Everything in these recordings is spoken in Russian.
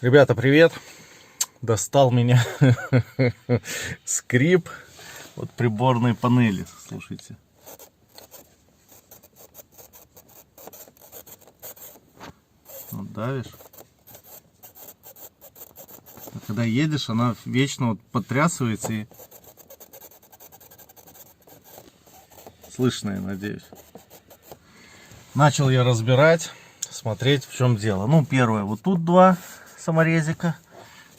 Ребята, привет! Достал меня скрип от приборной панели. Слушайте. Вот давишь. А когда едешь, она вечно вот потрясывается и... Слышно, я надеюсь. Начал я разбирать, смотреть, в чем дело. Ну, первое, вот тут два саморезика.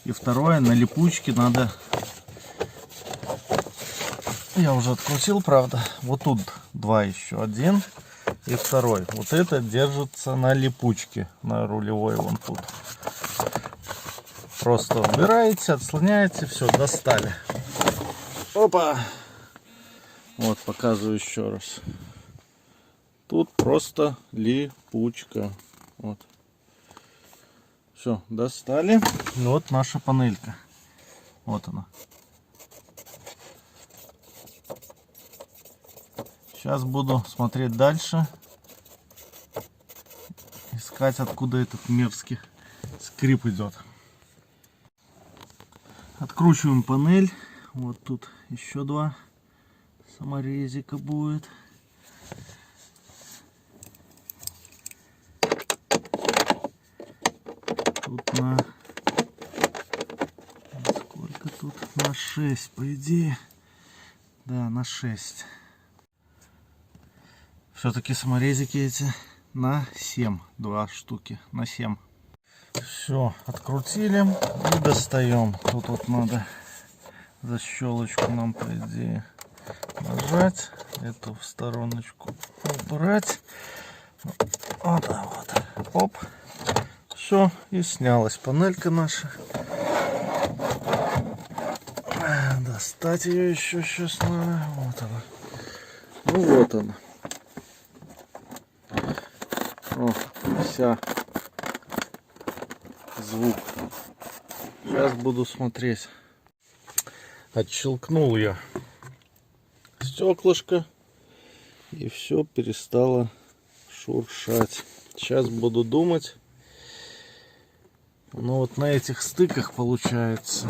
И второе, на липучке надо... Я уже открутил, правда. Вот тут два еще. Один и второй. Вот это держится на липучке. На рулевой вон тут. Просто убираете, отслоняете. Все, достали. Опа! Вот, показываю еще раз. Тут просто липучка. Вот. Все, достали. Вот наша панелька. Вот она. Сейчас буду смотреть дальше. Искать, откуда этот мерзкий скрип идет. Откручиваем панель. Вот тут еще два саморезика будет. Тут на... Сколько тут? На 6, по идее. Да, на 6. Все-таки саморезики эти на 7. Два штуки на 7. Все, открутили и достаем. Тут вот надо защелочку нам, по идее, нажать. Эту в стороночку убрать. Вот, вот. Оп. Все, и снялась панелька наша. Достать ее еще сейчас надо. Вот она. Ну вот она. О, вся звук. Сейчас буду смотреть. Отщелкнул я стеклышко, и все перестало шуршать. Сейчас буду думать. Ну вот на этих стыках получается.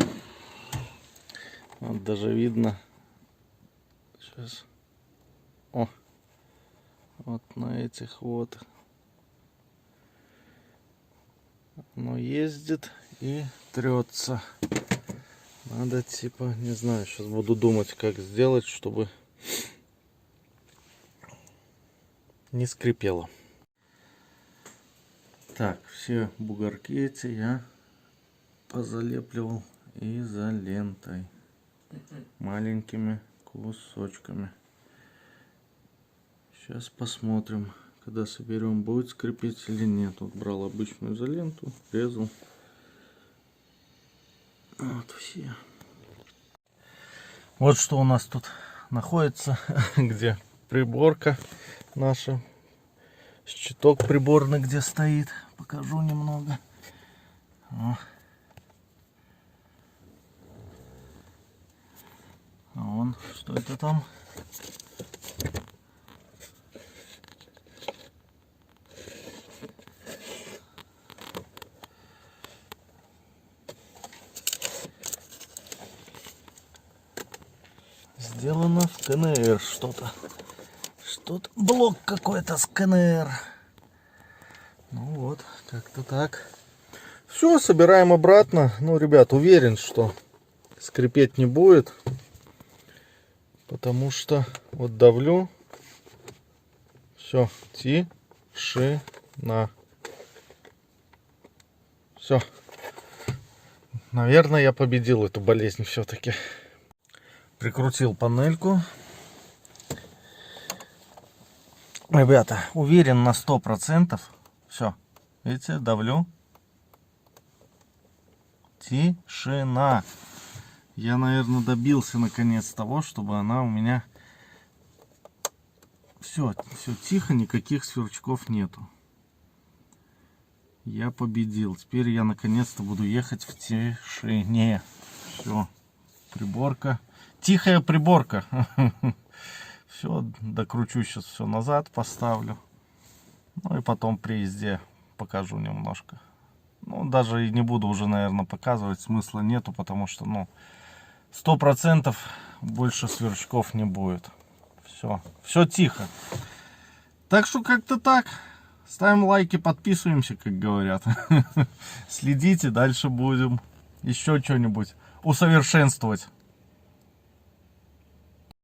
Вот даже видно. Сейчас. О. Вот на этих вот. Оно ездит и трется. Надо типа, не знаю, сейчас буду думать, как сделать, чтобы не скрипело. Так, все бугорки эти я позалепливал изолентой. Маленькими кусочками. Сейчас посмотрим, когда соберем, будет скрипеть или нет. Вот брал обычную изоленту, резал. Вот все. Вот что у нас тут находится, где приборка наша. Щиток приборный, где стоит. Покажу немного. О. А вон, что это там? Сделано в КНР что-то. Что-то, блок какой-то с КНР. Ну вот, как-то так. Все, собираем обратно. Ну, ребят, уверен, что скрипеть не будет. Потому что вот давлю. Все, тишина. Все. Наверное, я победил эту болезнь все-таки. Прикрутил панельку. Ребята, уверен на 100%. Все, видите, давлю. Тишина. Я, наверное, добился наконец того, чтобы она у меня... Все тихо, никаких сверчков нету. Я победил. Теперь я наконец-то буду ехать в тишине. Все, приборка. Тихая приборка. Все, докручу сейчас все назад, поставлю. Ну и потом при езде покажу немножко. Ну Ну, даже и не буду уже, наверное, показывать, смысла нету, потому что, ну, 100% больше сверчков не будет. Все тихо. Так что как-то так. Ставим лайки, подписываемся, как говорят. Следите, дальше будем еще что-нибудь усовершенствовать.